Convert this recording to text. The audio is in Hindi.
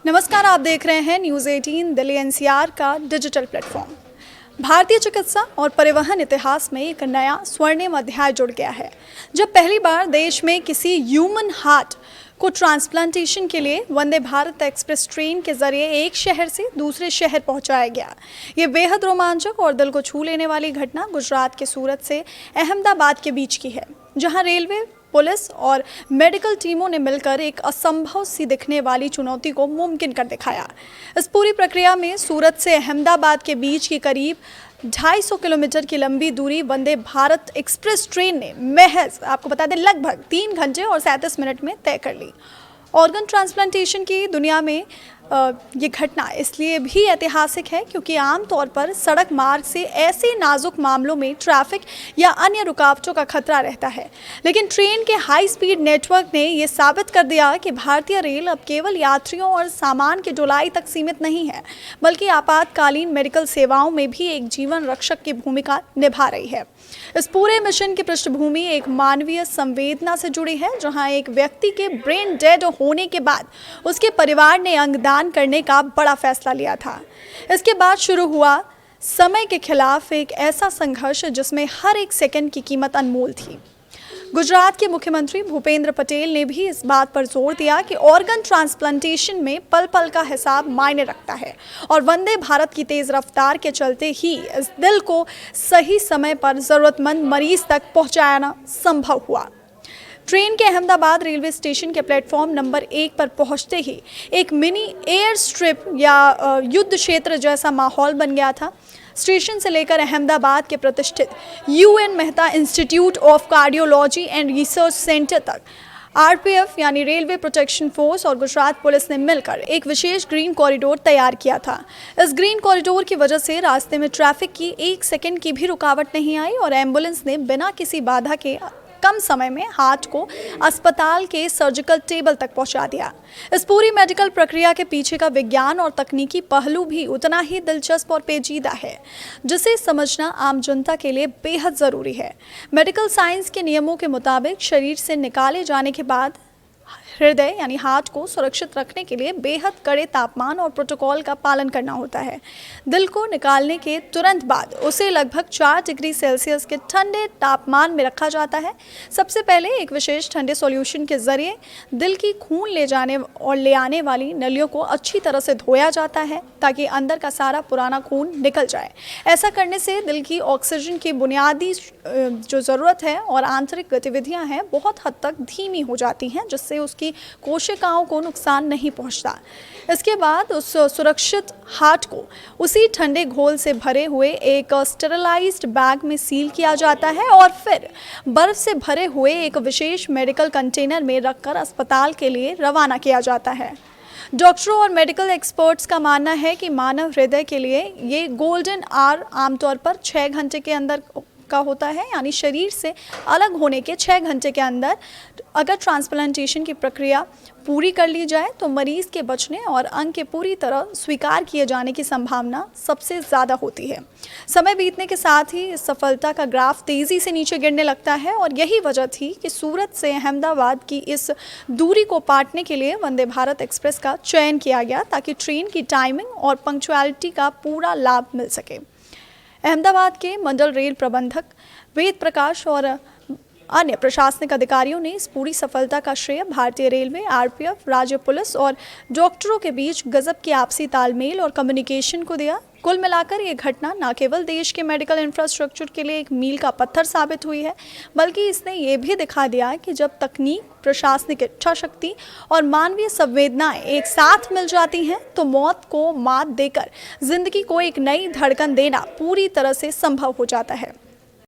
नमस्कार, आप देख रहे हैं न्यूज़ 18 दिल्ली एनसीआर का डिजिटल प्लेटफॉर्म। भारतीय चिकित्सा और परिवहन इतिहास में एक नया स्वर्णिम अध्याय जुड़ गया है, जब पहली बार देश में किसी ह्यूमन हार्ट को ट्रांसप्लांटेशन के लिए वंदे भारत एक्सप्रेस ट्रेन के जरिए एक शहर से दूसरे शहर पहुंचाया गया। ये बेहद रोमांचक और दिल को छू लेने वाली घटना गुजरात के सूरत से अहमदाबाद के बीच की है, जहां रेलवे, पुलिस और मेडिकल टीमों ने मिलकर एक असंभव सी दिखने वाली चुनौती को मुमकिन कर दिखाया। इस पूरी प्रक्रिया में सूरत से अहमदाबाद के बीच की करीब 250 किलोमीटर की लंबी दूरी वंदे भारत एक्सप्रेस ट्रेन ने महज, आपको बता दें, लगभग 3 घंटे और 37 मिनट में तय कर ली। ऑर्गन ट्रांसप्लांटेशन की दुनिया में ये घटना इसलिए भी ऐतिहासिक है क्योंकि आमतौर पर सड़क मार्ग से ऐसे नाजुक मामलों में ट्रैफिक या अन्य रुकावटों का खतरा रहता है, लेकिन ट्रेन के हाई स्पीड नेटवर्क ने ये साबित कर दिया कि भारतीय रेल अब केवल यात्रियों और सामान की ढुलाई तक सीमित नहीं है, बल्कि आपातकालीन मेडिकल सेवाओं में भी एक जीवन रक्षक की भूमिका निभा रही है। इस पूरे मिशन की पृष्ठभूमि एक मानवीय संवेदना से जुड़ी है, जहां एक व्यक्ति के ब्रेन डेड होने के बाद उसके परिवार ने अंगदान करने का बड़ा फैसला लिया था। इसके बाद शुरू हुआ समय के खिलाफ एक ऐसा संघर्ष जिसमें हर एक सेकंड की कीमत अनमोल थी। गुजरात के मुख्यमंत्री भूपेंद्र पटेल ने भी इस बात पर जोर दिया कि ऑर्गन ट्रांसप्लांटेशन में पल पल का हिसाब मायने रखता है और वंदे भारत की तेज रफ्तार के चलते ही इस दिल को सही समय पर जरूरतमंद मरीज तक पहुंचाना संभव हुआ। ट्रेन के अहमदाबाद रेलवे स्टेशन के प्लेटफॉर्म नंबर 1 पर पहुंचते ही एक मिनी एयर स्ट्रिप या युद्ध क्षेत्र जैसा माहौल बन गया था। स्टेशन से लेकर अहमदाबाद के प्रतिष्ठित UN Mehta institute of cardiology and research centre तक RPF यानी रेलवे प्रोटेक्शन फोर्स और गुजरात पुलिस ने मिलकर एक विशेष ग्रीन कॉरिडोर तैयार किया था। इस ग्रीन कॉरिडोर की वजह से रास्ते में ट्रैफिक की 1 सेकंड की भी रुकावट नहीं आई और एम्बुलेंस ने बिना किसी बाधा के कम समय में हार्ट को अस्पताल के सर्जिकल टेबल तक पहुंचा दिया। इस पूरी मेडिकल प्रक्रिया के पीछे का विज्ञान और तकनीकी पहलू भी उतना ही दिलचस्प और पेचीदा है, जिसे समझना आम जनता के लिए बेहद ज़रूरी है। मेडिकल साइंस के नियमों के मुताबिक शरीर से निकाले जाने के बाद हृदय यानी हार्ट को सुरक्षित रखने के लिए बेहद कड़े तापमान और प्रोटोकॉल का पालन करना होता है। दिल को निकालने के तुरंत बाद उसे लगभग 4 डिग्री सेल्सियस के ठंडे तापमान में रखा जाता है। सबसे पहले एक विशेष ठंडे सॉल्यूशन के जरिए दिल की खून ले जाने और ले आने वाली नलियों को अच्छी तरह से धोया जाता है ताकि अंदर का सारा पुराना खून निकल जाए। ऐसा करने से दिल की ऑक्सीजन की बुनियादी जो ज़रूरत है और आंतरिक गतिविधियाँ हैं बहुत हद तक धीमी हो जाती हैं, जिससे उसकी कोशिकाओं को नुकसान नहीं पहुंचता। इसके बाद उस सुरक्षित हार्ट को उसी ठंडे घोल से भरे हुए एक स्टेरिलाइज्ड बैग में सील किया जाता है और फिर बर्फ से भरे हुए एक विशेष मेडिकल कंटेनर में रखकर अस्पताल के लिए रवाना किया जाता है। डॉक्टरों और मेडिकल एक्सपर्ट्स का मानना है कि मानव हृदय के लिए ये गोल्डन आवर आमतौर पर 6 घंटे के अंदर का होता है, यानी शरीर से अलग होने के 6 घंटे के अंदर अगर ट्रांसप्लांटेशन की प्रक्रिया पूरी कर ली जाए तो मरीज के बचने और अंग के पूरी तरह स्वीकार किए जाने की संभावना सबसे ज़्यादा होती है। समय बीतने के साथ ही इस सफलता का ग्राफ तेज़ी से नीचे गिरने लगता है और यही वजह थी कि सूरत से अहमदाबाद की इस दूरी को पाटने के लिए वंदे भारत एक्सप्रेस का चयन किया गया ताकि ट्रेन की टाइमिंग और पंक्चुअलिटी का पूरा लाभ मिल सके। अहमदाबाद के मंडल रेल प्रबंधक वेद प्रकाश और अन्य प्रशासनिक अधिकारियों ने इस पूरी सफलता का श्रेय भारतीय रेलवे, RPF, राज्य पुलिस और डॉक्टरों के बीच गजब की आपसी तालमेल और कम्युनिकेशन को दिया। कुल मिलाकर ये घटना न केवल देश के मेडिकल इंफ्रास्ट्रक्चर के लिए एक मील का पत्थर साबित हुई है, बल्कि इसने ये भी दिखा दिया कि जब तकनीक, प्रशासनिक इच्छा शक्ति और मानवीय संवेदनाएं एक साथ मिल जाती हैं तो मौत को मात देकर जिंदगी को एक नई धड़कन देना पूरी तरह से संभव हो जाता है।